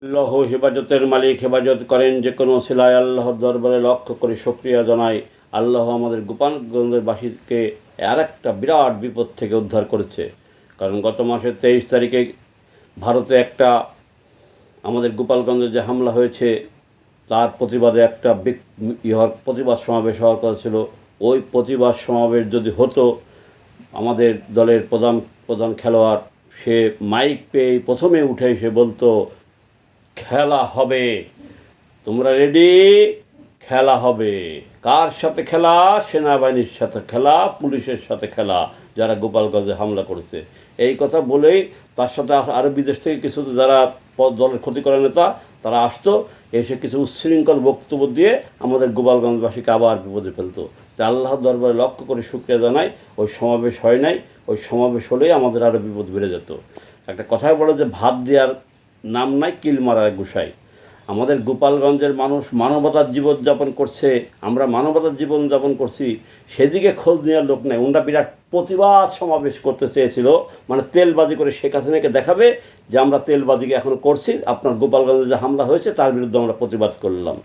আল্লাহ হেফাজতের মালিক হেফাজত করেন যে কোনো ওসিলায় আল্লাহর দরবারে লক্ষ্য করে শুকরিয়া জানাই। আল্লাহ আমাদের গোপালগঞ্জের বাসীকে আর একটা বিরাট বিপদ থেকে উদ্ধার করেছে। কারণ গত মাসের 23 তারিখে ভারতে একটা আমাদের গোপালগঞ্জে যে হামলা হয়েছে তার প্রতিবাদে একটা প্রতিবাদ সমাবেশ হওয়ার কথা ছিল। ওই প্রতিবাদ সমাবেশ যদি হতো, আমাদের দলের প্রধান প্রধান খেলোয়াড় সে মাইক পেয়ে প্রথমে উঠে এসে বলতো, খেলা হবে, তোমরা রেডি, খেলা হবে। কার সাথে খেলা? সেনাবাহিনীর সাথে খেলা, পুলিশের সাথে খেলা, যারা গোপালগঞ্জে হামলা করেছে। এই কথা বলেই তার সাথে আরও বিদেশ থেকে কিছু যারা দলের ক্ষতি করা নেতা তারা আসতো, এসে কিছু উচ্ছৃঙ্খল বক্তব্য দিয়ে আমাদের গোপালগঞ্জবাসীকে আবার বিপদে ফেলতো। তাই আল্লাহর দরবারে লক্ষ্য করে শুকরিয়া জানাই, ওই সমাবেশ হয় নাই। ওই সমাবেশ হলেই আমাদের আরও বিপদ বেড়ে যেত। একটা কথাই বলে যে ভাত দেওয়ার নাম নাই, কিল মারার গুসাই। আমাদের গোপালগঞ্জের মানুষ মানবতার জীবনযাপন করছে, আমরা মানবতার জীবনযাপন করছি, সেদিকে খোঁজ নেওয়ার লোক নেই। ওনারা বিরাট প্রতিবাদ সমাবেশ করতে চেয়েছিল, মানে তেলবাজি করে শেখ হাসিনাকে দেখাবে যে আমরা তেলবাজিকে এখন করছি, আপনার গোপালগঞ্জে যে হামলা হয়েছে তার বিরুদ্ধে আমরা প্রতিবাদ করলাম।